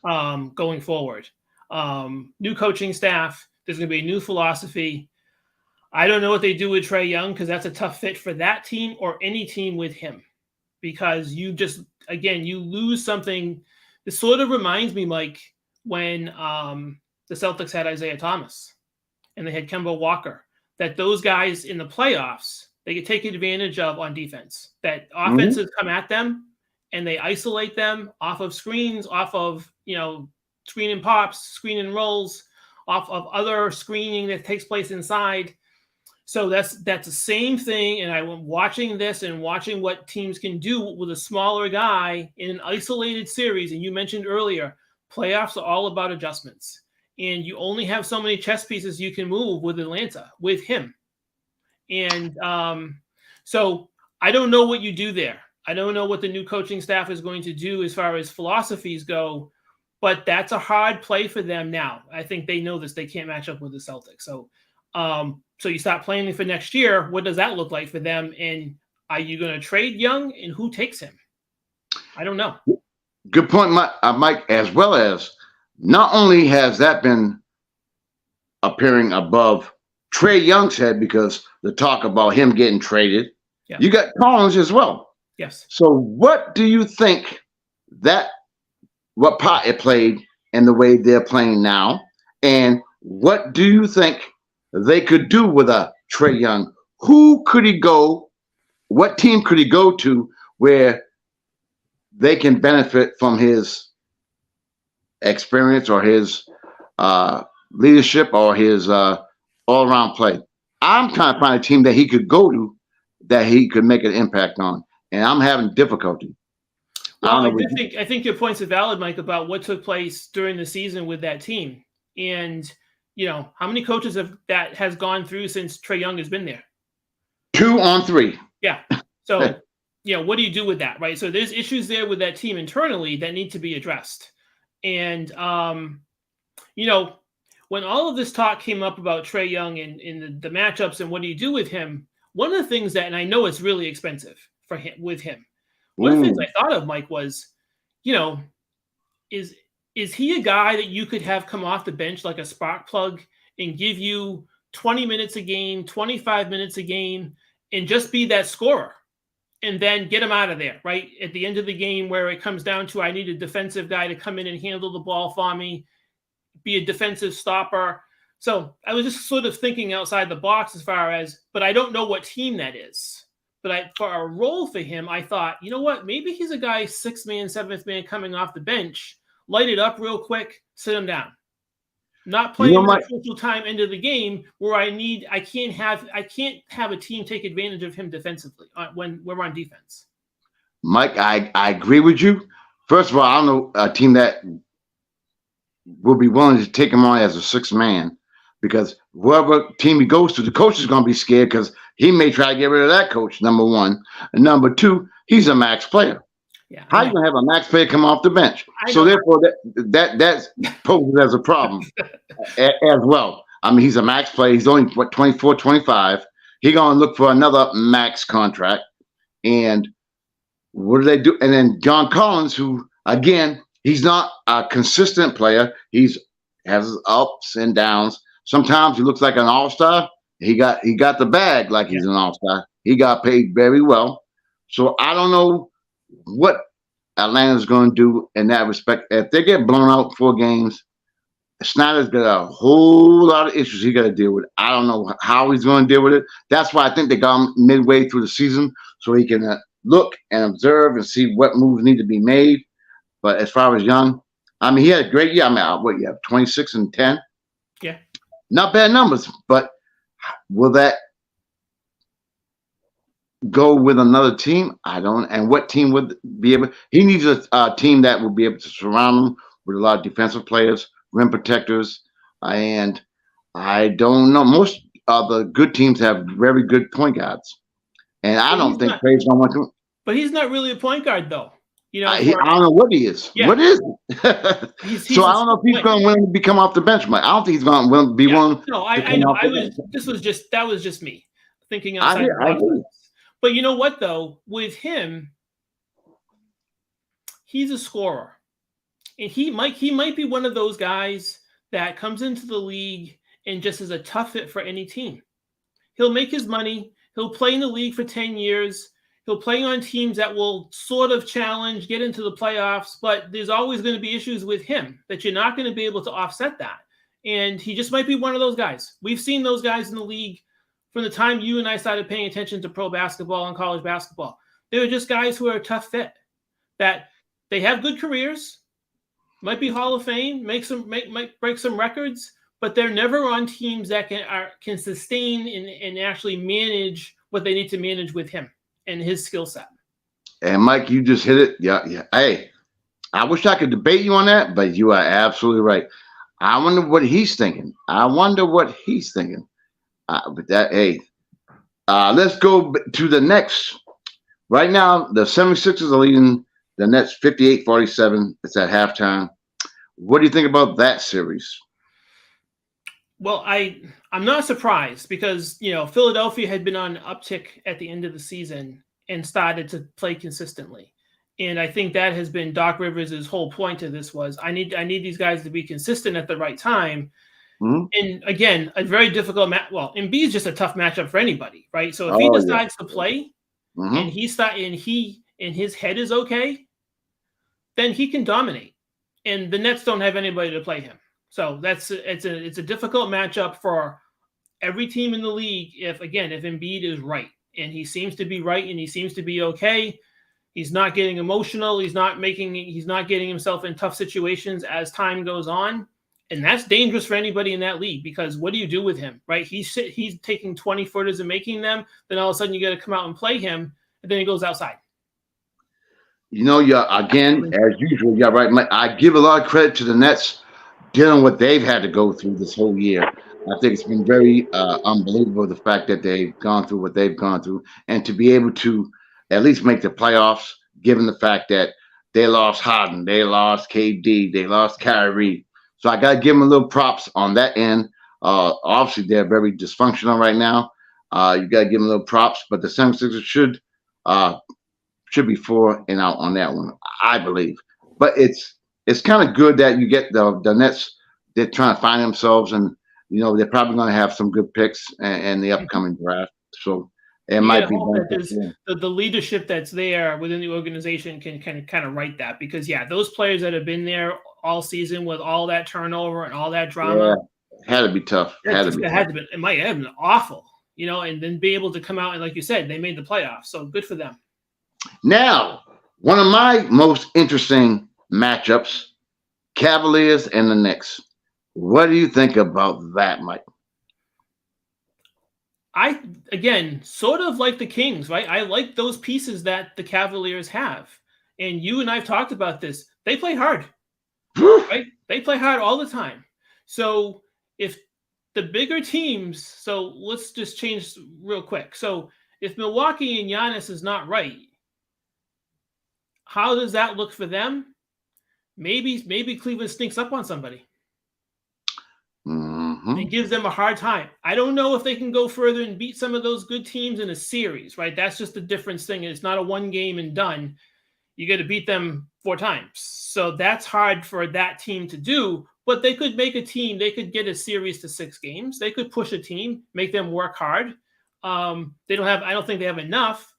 going forward. New coaching staff. There's going to be a new philosophy. I don't know what they do with Trae Young because that's a tough fit for that team or any team with him because you lose something. This sort of reminds me, Mike, when the Celtics had Isaiah Thomas and they had Kemba Walker, that those guys in the playoffs, they could take advantage of on defense, that offenses come at them and they isolate them off of screens, off of, screen and pops, screen and rolls, off of other screening that takes place inside. So that's the same thing. And I'm watching this and watching what teams can do with a smaller guy in an isolated series. And you mentioned earlier, playoffs are all about adjustments. And you only have so many chess pieces you can move with Atlanta, with him. And so I don't know what you do there. I don't know what the new coaching staff is going to do as far as philosophies go, but that's a hard play for them now. I think they know this. They can't match up with the Celtics. So so you start planning for next year. What does that look like for them? And are you going to trade Young and who takes him? I don't know. Good point, Mike, as well as not only has that been appearing above Trae Young's head because the talk about him getting traded, you got Collins as well. Yes. So what do you think what part it played in the way they're playing now? And what do you think they could do with a Trae Young? Who could he go? What team could he go to where they can benefit from his experience or his leadership or his all-around play? I'm trying to find a team that he could go to that he could make an impact on, and I'm having difficulty. Well, I think your points are valid, Mike, about what took place during the season with that team. And, how many coaches that has gone through since Trae Young has been there? 2 on 3. Yeah. So, what do you do with that, right? So there's issues there with that team internally that need to be addressed. And, when all of this talk came up about Trae Young and the matchups and what do you do with him, one of the things that, and I know it's really expensive for him with him, one of the things I thought of, Mike, was, is he a guy that you could have come off the bench like a spark plug and give you 20 minutes a game, 25 minutes a game, and just be that scorer and then get him out of there, right? At the end of the game where it comes down to I need a defensive guy to come in and handle the ball for me, be a defensive stopper. So I was just sort of thinking outside the box as far as, but I don't know what team that is. But for a role for him, I thought, you know what? Maybe he's a guy, sixth man, seventh man coming off the bench, light it up real quick, sit him down. Not playing in the crucial time end of the game where I can't have a team take advantage of him defensively when we're on defense. Mike, I agree with you. First of all, I don't know a team that will be willing to take him on as a sixth man, because whoever team he goes to, the coach is going to be scared because he may try to get rid of that coach, number one. And number two, he's a max player. Yeah, how are you going to have a max player come off the bench? So therefore, that poses as a problem as well. I mean, he's a max player. He's only, 24, 25. He's going to look for another max contract. And what do they do? And then John Collins, who, again, he's not a consistent player. He's has his ups and downs. Sometimes he looks like an all-star. He got the bag like he's an all-star. He got paid very well. So I don't know what Atlanta's going to do in that respect. If they get blown out 4 games, Snyder's got a whole lot of issues he got to deal with. I don't know how he's going to deal with it. That's why I think they got him midway through the season so he can look and observe and see what moves need to be made. But as far as Young, I mean, he had a great year. I mean, what you have 26 and 10? Yeah. Not bad numbers, but will that go with another team? I don't. And what team would be able? He needs a team that will be able to surround him with a lot of defensive players, rim protectors, and I don't know. Most of the good teams have very good point guards, and I don't think Craig's going to want to. But he's not really a point guard, though. You know, I don't know what he is. Yeah. What is he? So I don't know if he's going to willing to become off the bench, Mike. I don't think he's going to be willing. No, I know. That was just me thinking outside the box. But you know what, though, with him, he's a scorer, and he might be one of those guys that comes into the league and just is a tough fit for any team. He'll make his money. He'll play in the league for 10 years. He'll play on teams that will sort of challenge, get into the playoffs, but there's always going to be issues with him that you're not going to be able to offset that. And he just might be one of those guys. We've seen those guys in the league from the time you and I started paying attention to pro basketball and college basketball. They were just guys who are a tough fit, that they have good careers, might be Hall of Fame, might break some records, but they're never on teams that can sustain and actually manage what they need to manage with him and his skill set. And Mike, you just hit it. Yeah. Hey, I wish I could debate you on that, but you are absolutely right. I wonder what he's thinking. But that, hey, let's go to the Nets. Right now, the 76ers are leading the Nets 58-47. It's at halftime. What do you think about that series? Well, I'm not surprised because, you know, Philadelphia had been on an uptick at the end of the season and started to play consistently. And I think that has been Doc Rivers' whole point to this was I need these guys to be consistent at the right time. Mm-hmm. And again, a very difficult match. Well, Embiid is just a tough matchup for anybody, right? So if he decides to play and his head is okay, then he can dominate. And the Nets don't have anybody to play him. So it's a difficult matchup for every team in the league if Embiid is right. And he seems to be right and he seems to be okay. He's not getting emotional. He's not getting himself in tough situations as time goes on. And that's dangerous for anybody in that league because what do you do with him, right? He's taking 20-footers and making them. Then all of a sudden you got to come out and play him. And then he goes outside. You know, again, as usual, you're right. I give a lot of credit to the Nets dealing with what they've had to go through this whole year. I think it's been very unbelievable, the fact that they've gone through what they've gone through and to be able to at least make the playoffs, given the fact that they lost Harden, they lost KD, they lost Kyrie. So I got to give them a little props on that end. Obviously, they're very dysfunctional right now. You got to give them a little props, but the 76ers should be 4 and out on that one, I believe. But it's kind of good that you get the Nets. They're trying to find themselves, and you know they're probably going to have some good picks in the upcoming draft. So It You got to might be hope that there's beneficial. the leadership that's there within the organization can kind of right that, because yeah, those players that have been there all season with all that turnover and all that Yeah, drama, had to be tough. that Had to just be had tough. to be, it might have been awful, and then be able to come out and, like you said, they made the playoffs, so good for them. Now, one of my most interesting matchups: Cavaliers and the Knicks. What do you think about that, Mike? I again sort of like the Kings, right? I like those pieces that the Cavaliers have, and you and I've talked about this. They play hard, right? They play hard all the time. So if the bigger teams, so let's just change real quick. So if Milwaukee and Giannis is not right, how does that look for them? Maybe Cleveland sneaks up on somebody Mm-hmm. and gives them a hard time. I don't know if they can go further and beat some of those good teams in a series, right? That's just the difference thing. It's not a one game and done. You got to beat them 4 times. So that's hard for that team to do, but they could make a team. They could get a series to 6 games. They could push a team, make them work hard. They don't have, I don't think they have enough,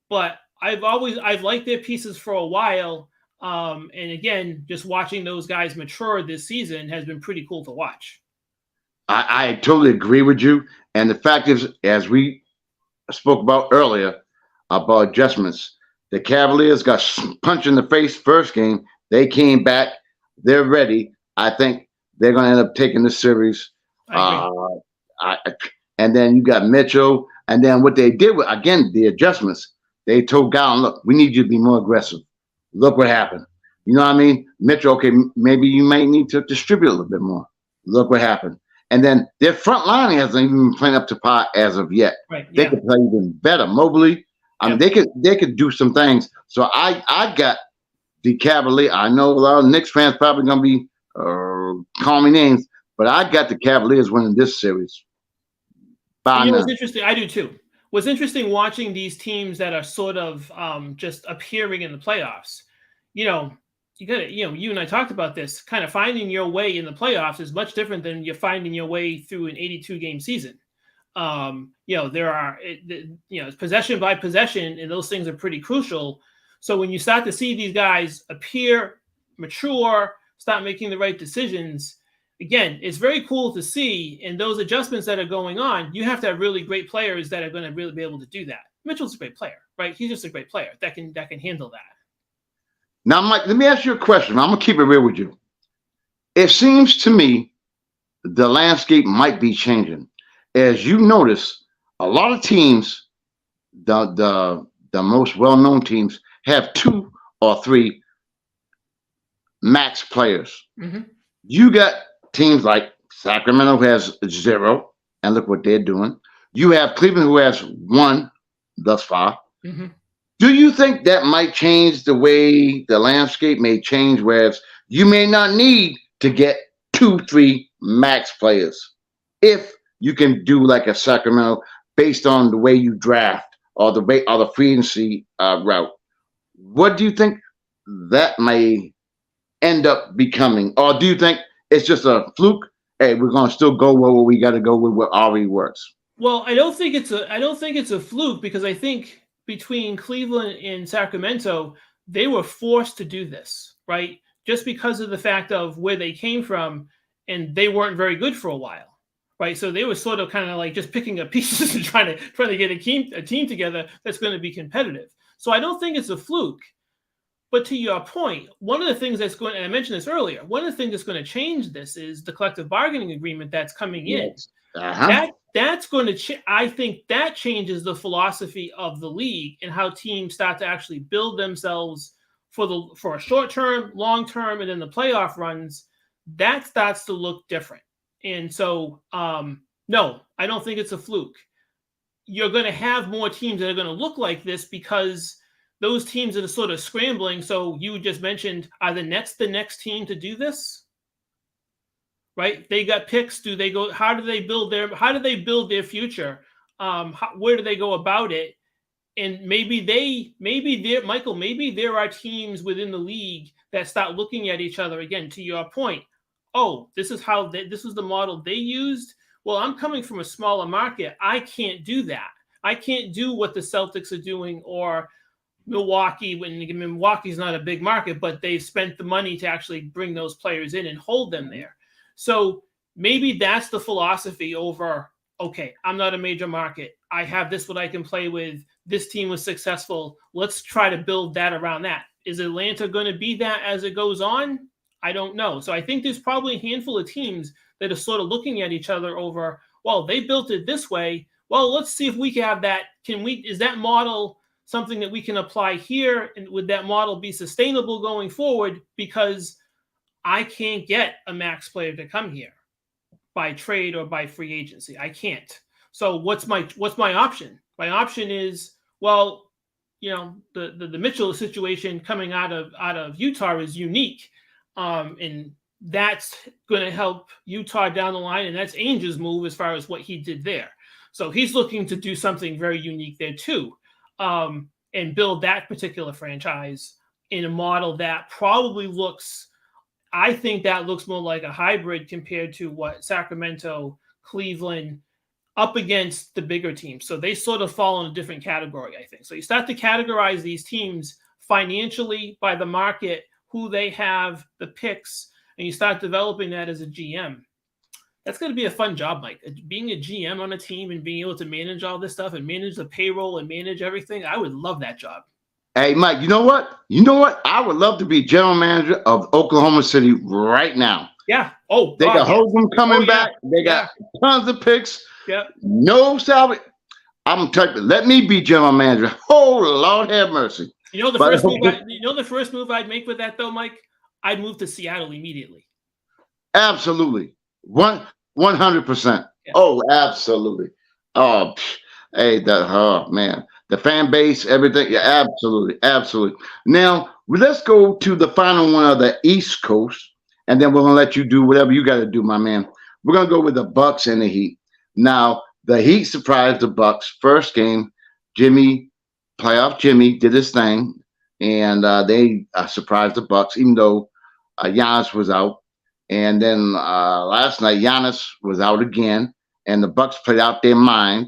but I've liked their pieces for a while. And again, just watching those guys mature this season has been pretty cool to watch. I totally agree with you. And the fact is, as we spoke about earlier about adjustments, the Cavaliers got punched in the face first game. They came back. They're ready. I think they're going to end up taking the series. I agree. I, and then you got Mitchell. And then what they did with, again, the adjustments, they told Gowan, look, we need you to be more aggressive. Look what happened. You know what I mean? Mitchell, okay, maybe you might need to distribute a little bit more. Look what happened. And then their front line hasn't even been playing up to par as of yet. Right. They Yeah. could play even better. Mobley, I mean, they could do some things. So I got the Cavalier. I know a lot of Knicks fans probably gonna be calling me names, but I got the Cavaliers winning this series. By You know now. what's interesting? I do too. What's interesting watching these teams that are sort of just appearing in the playoffs. You know, you got to, you and I talked about this. Kind of finding your way in the playoffs is much different than you're finding your way through an 82 game season. There are, it's possession by possession, and those things are pretty crucial. So when you start to see these guys appear, mature, start making the right decisions, again, it's very cool to see. And those adjustments that are going on, you have to have really great players that are going to really be able to do that. Mitchell's a great player, right? He's just a great player that can handle that. Now, Mike, let me ask you a question. I'm gonna keep it real with you. It seems to me the landscape might be changing. As you notice, a lot of teams, the most well-known teams, have 2 or 3 max players. Mm-hmm. You got teams like Sacramento who has 0, and look what they're doing. You have Cleveland who has 1 thus far. Mm-hmm. Do you think that might change the way the landscape may change, whereas you may not need to get 2, 3 max players if you can do like a Sacramento based on the way you draft or the free agency route? What do you think that may end up becoming, or do you think it's just a fluke? Hey, we're gonna still go where we got to go with what already works. Well, I don't think it's a fluke, because I think between Cleveland and Sacramento, they were forced to do this, right? Just because of the fact of where they came from, and they weren't very good for a while, right? So they were sort of kind of like just picking up pieces and trying to get a team together that's going to be competitive. So I don't think it's a fluke. But to your point, one of the things that's going, and I mentioned this earlier, one of the things that's going to change this is the collective bargaining agreement that's coming in. Uh-huh. That's going to, I think that changes the philosophy of the league and how teams start to actually build themselves for a short term, long term, and then the playoff runs. That starts to look different. And so, no, I don't think it's a fluke. You're going to have more teams that are going to look like this, because those teams that are sort of scrambling. So you just mentioned, are the Nets the next team to do this? Right? They got picks. Do they go? How do they build their future? Where do they go about it? And maybe there are teams within the league that start looking at each other again. To your point, oh, this is the model they used. Well, I'm coming from a smaller market. I can't do that. I can't do what the Celtics are doing or Milwaukee. When Milwaukee's not a big market, but they've spent the money to actually bring those players in and hold them there. So maybe that's the philosophy over, okay, I'm not a major market. I have this what I can play with. This team was successful. Let's try to build that around that. Is Atlanta going to be that as it goes on? I don't know. So I think there's probably a handful of teams that are sort of looking at each other over, well, they built it this way. Well, let's see if we can have that. Is that model something that we can apply here? And would that model be sustainable going forward? Because I can't get a max player to come here by trade or by free agency. I can't. So what's my option? My option is, well, the Mitchell situation coming out of Utah is unique. And that's going to help Utah down the line. And that's Ainge's move as far as what he did there. So he's looking to do something very unique there too, and build that particular franchise in a model that probably looks, I think that looks more like a hybrid compared to what Sacramento, Cleveland, up against the bigger teams. So they sort of fall in a different category, I think. So you start to categorize these teams financially by the market, who they have, the picks, and you start developing that as a GM. That's going to be a fun job, Mike. Being a GM on a team and being able to manage all this stuff and manage the payroll and manage everything, I would love that job. Hey, Mike, you know what? I would love to be general manager of Oklahoma City right now. Yeah. Oh, they got Hogan coming back. They got tons of picks. Yeah. No salary. I'm telling you, let me be general manager. Oh, Lord have mercy. The first move I'd make with that though, Mike? I'd move to Seattle immediately. Absolutely. 100%. Yeah. Oh, absolutely. Oh, hey, man. The fan base, everything. Yeah, absolutely. Now, let's go to the final one of the East Coast, and then we're going to let you do whatever you got to do, my man. We're going to go with the Bucks and the Heat. Now, the Heat surprised the Bucks. First game, playoff Jimmy did his thing, and they surprised the Bucks, even though Giannis was out. And then last night, Giannis was out again, and the Bucks played out their mind.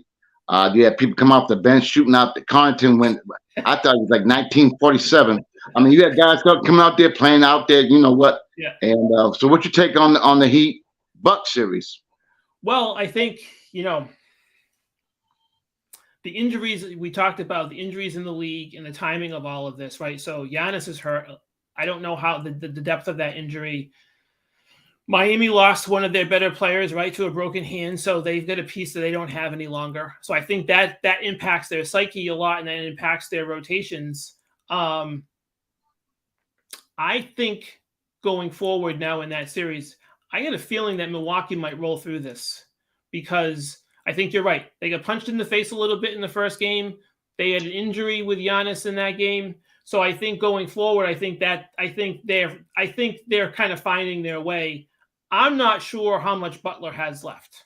You had people come off the bench shooting out. The Connaughton went. I thought it was like 1947. I mean, you had guys coming out there playing out there. You know what? Yeah. And so, what's your take on the Heat Bucks series? Well, I think the injuries we talked about, the injuries in the league and the timing of all of this, right? So Giannis is hurt. I don't know how the depth of that injury. Miami lost one of their better players, right, to a broken hand. So they've got a piece that they don't have any longer. So I think that impacts their psyche a lot, and that impacts their rotations. I think going forward now in that series, I get a feeling that Milwaukee might roll through this, because I think you're right. They got punched in the face a little bit in the first game. They had an injury with Giannis in that game. So I think going forward, I think they're kind of finding their way. I'm not sure how much Butler has left.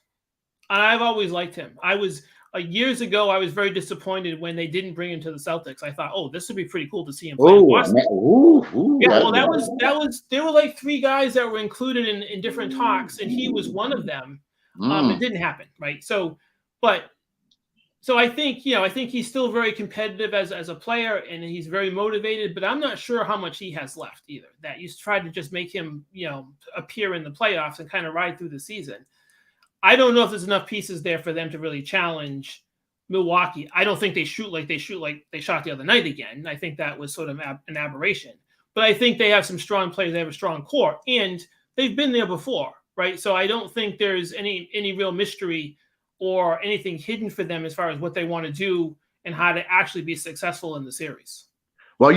And I've always liked him. Years ago, I was very disappointed when they didn't bring him to the Celtics. I thought, oh, this would be pretty cool to see him play in Boston. There were like three guys that were included in different talks, and he was one of them. It didn't happen, right? So I think he's still very competitive as a player, and he's very motivated, but I'm not sure how much he has left either. That you tried to just make him, appear in the playoffs and kind of ride through the season. I don't know if there's enough pieces there for them to really challenge Milwaukee. I don't think they shoot like they shot the other night again. I think that was sort of an aberration. But I think they have some strong players. They have a strong core, and they've been there before, right? So I don't think there's any real mystery or anything hidden for them as far as what they want to do and how to actually be successful in the series. Well,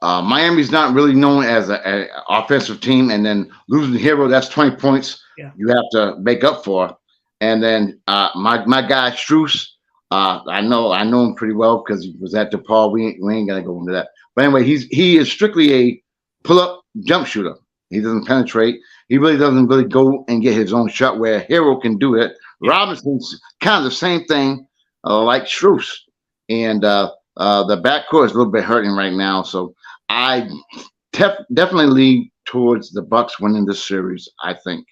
Miami's not really known as an offensive team, and then losing Hero, that's 20 points you have to make up for. And then my guy Strus, I know him pretty well because he was at DePaul. We ain't gonna go into that. But anyway, he is strictly a pull-up jump shooter. He doesn't penetrate. He really doesn't really go and get his own shot where Hero can do it. Robinson's kind of the same thing, like Strus, and the backcourt is a little bit hurting right now. So I definitely lean towards the Bucks winning this series, I think.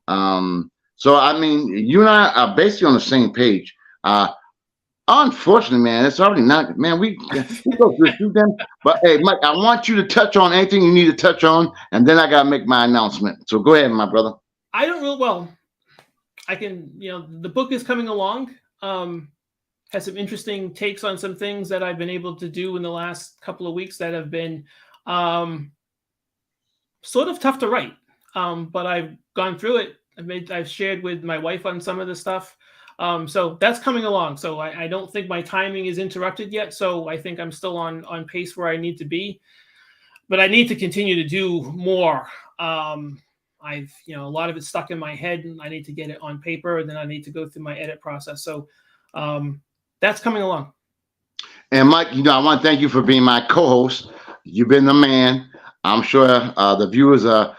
So I mean, you and I are basically on the same page. Unfortunately, man, it's already not. Man, we go through this then. But hey, Mike, I want you to touch on anything you need to touch on, and then I gotta make my announcement. So go ahead, my brother. I don't really well. I can, the book is coming along. Has some interesting takes on some things that I've been able to do in the last couple of weeks that have been sort of tough to write. But I've gone through it. I've shared with my wife on some of the stuff. So that's coming along. So I don't think my timing is interrupted yet. So I think I'm still on pace where I need to be. But I need to continue to do more. I've, a lot of it's stuck in my head, and I need to get it on paper, and then I need to go through my edit process. So that's coming along. And Mike, I want to thank you for being my co-host. You've been the man. I'm sure the viewers are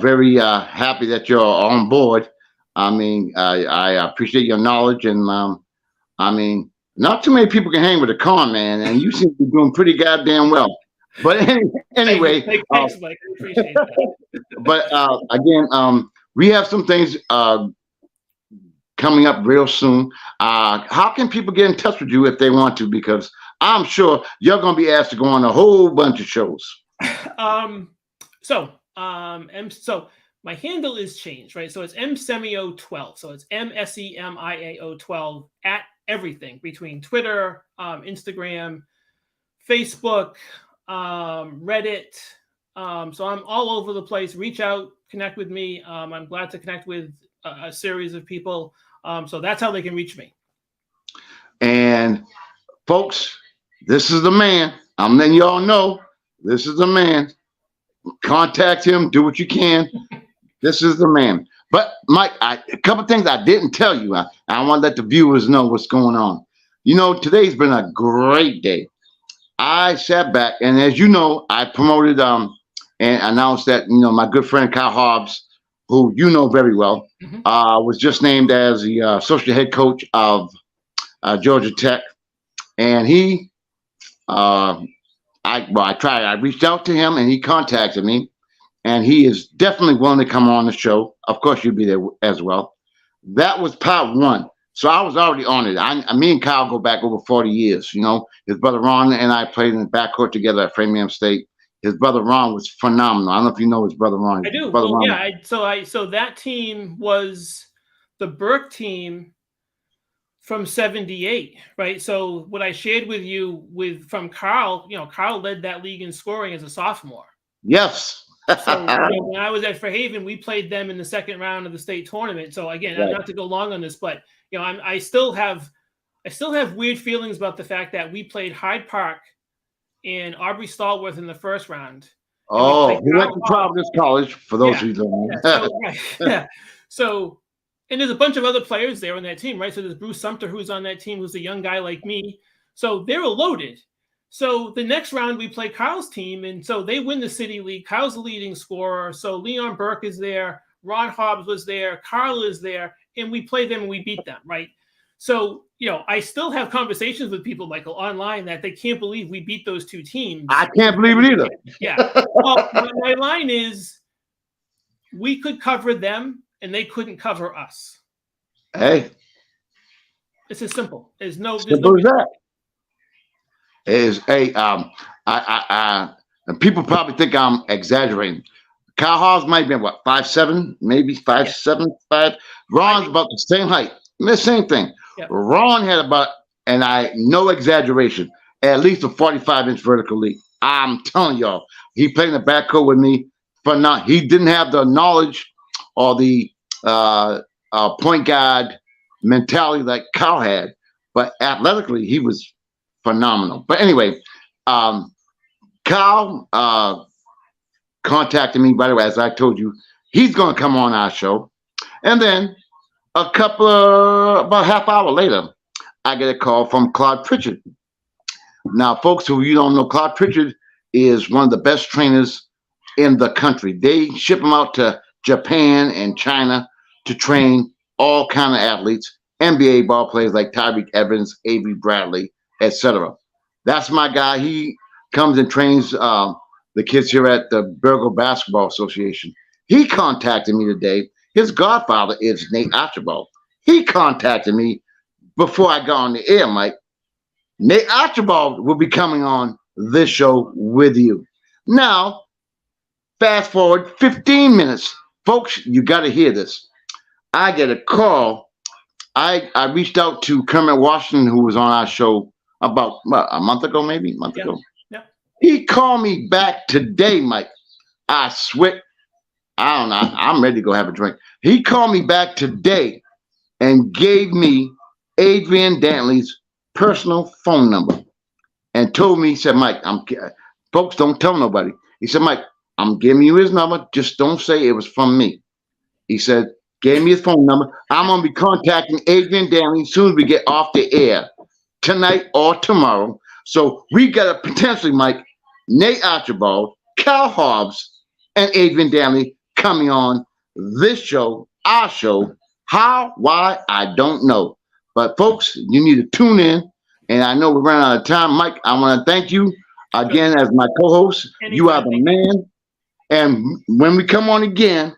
very happy that you're on board. I mean, I appreciate your knowledge, and I mean, not too many people can hang with a Conn, man, and you seem to be doing pretty goddamn well. But anyway, thanks, Mike. I appreciate that. But again, we have some things coming up real soon. How can people get in touch with you if they want to? Because I'm sure you're going to be asked to go on a whole bunch of shows. So my handle is changed, right? So it's msemio12. So it's msemio12 at everything between Twitter, Instagram, Facebook, Reddit. So I'm all over the place. Reach out, connect with me. I'm glad to connect with a series of people. So that's how they can reach me. And folks, this is the man. I'm letting y'all know this is the man. Contact him. Do what you can. This is the man. But Mike, a couple things I didn't tell you. I want to let the viewers know what's going on. Today's been a great day. I sat back, and as you know, I promoted and announced that my good friend Kyle Hobbs, who you know very well, was just named as the associate head coach of Georgia Tech, and he, I reached out to him, and he contacted me, and he is definitely willing to come on the show. Of course, you'll be there as well. That was part one. So I was already on it. Me and Kyle go back over 40 years. His brother Ron and I played in the backcourt together at Framingham State. His brother Ron was phenomenal. I don't know if you know his brother Ron. I do. Ron. Yeah. So that team was the Burke team from '78, right? So what I shared with you from Carl, Carl led that league in scoring as a sophomore. Yes. So when I was at Fairhaven, we played them in the second round of the state tournament. So again, right. Not to go long on this, but I still have weird feelings about the fact that we played Hyde Park and Aubrey Stallworth in the first round. Oh, he went to Providence College, for those who don't know. So, and there's a bunch of other players there on that team, right? So there's Bruce Sumter, who's on that team, who's a young guy like me. So they were loaded. So the next round we play Kyle's team, and so they win the City League. Kyle's the leading scorer. So Leon Burke is there. Ron Hobbs was there. Carl is there. And we play them and we beat them, right? So, I still have conversations with people, Michael, online that they can't believe we beat those two teams. I can't believe it either. Yeah. Well, my line is we could cover them and they couldn't cover us. Hey. It's as simple. There's no as that. And people probably think I'm exaggerating. Kyle Hobbs might be 5'7", maybe 5'7", 5. Ron's about the same height. The same thing. Yep. Ron had about, and no exaggeration, at least a 45-inch vertical leap. I'm telling y'all, he played in the backcourt with me. He didn't have the knowledge or the point guard mentality like Kyle had, but athletically he was phenomenal. But anyway, Kyle contacted me, by the way, as I told you, he's going to come on our show. And then about half hour later, I get a call from Claude Pritchard. Now, folks who you don't know, Claude Pritchard is one of the best trainers in the country. They ship him out to Japan and China to train all kind of athletes, NBA ball players like Tyreek Evans, Avery Bradley, etc. That's my guy. He comes and trains the kids here at the Burgle Basketball Association. He contacted me today. His godfather is Nate Archibald. He contacted me before I got on the air, Mike, Nate Archibald will be coming on this show with you. Now, fast forward 15 minutes. Folks, you got to hear this. I get a call. I reached out to Kermit Washington, who was on our show about a month ago, maybe a month ago. Yeah. He called me back today, Mike. I swear, I don't know. I'm ready to go have a drink. He called me back today and gave me Adrian Dantley's personal phone number and told me, he said, Mike, folks, don't tell nobody. He said, Mike, I'm giving you his number. Just don't say it was from me. He said, gave me his phone number. I'm going to be contacting Adrian Dantley as soon as we get off the air tonight or tomorrow. So we got a potentially, Mike, Nate Archibald, Cal Hobbs, and Adrian Dantley coming on this show, our show. How, why, I don't know. But folks, you need to tune in. And I know we're running out of time. Mike, I want to thank you again as my co-host. You are the man. And when we come on again,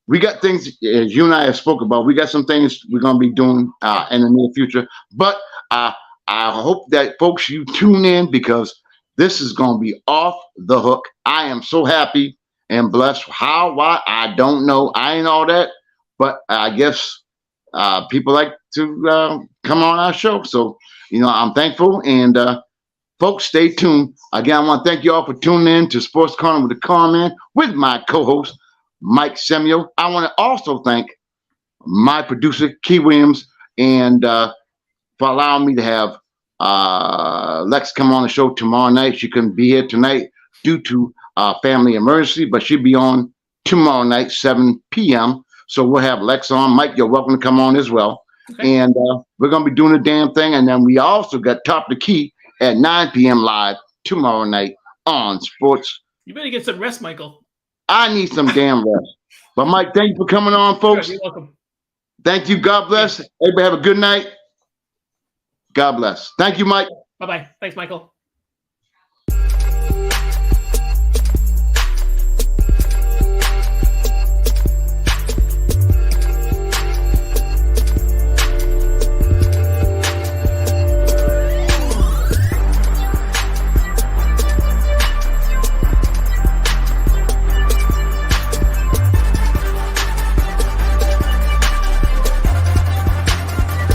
we got things, as you and I have spoke about, we got some things we're going to be doing in the near future. But I hope that, folks, you tune in because this is going to be off the hook. I am so happy and blessed. How, why, I don't know. I ain't all that. But I guess people like to come on our show. So, I'm thankful. And folks, stay tuned. Again, I want to thank you all for tuning in to Sports Corner with the Conn Man with my co-host, Mike Samuel. I want to also thank my producer, Key Williams, and for allowing me to have Lex come on the show tomorrow night. She couldn't be here tonight due to a family emergency, but she'll be on tomorrow night, 7 p.m. So we'll have Lex on. Mike, you're welcome to come on as well. Okay. And we're going to be doing the damn thing. And then we also got Top the Key at 9 p.m. live tomorrow night on Sports. You better get some rest, Michael. I need some damn rest. But Mike, thank you for coming on, folks. You're welcome. Thank you. God bless. Everybody have a good night. God bless. Thank you, Mike. Bye-bye. Thanks, Michael.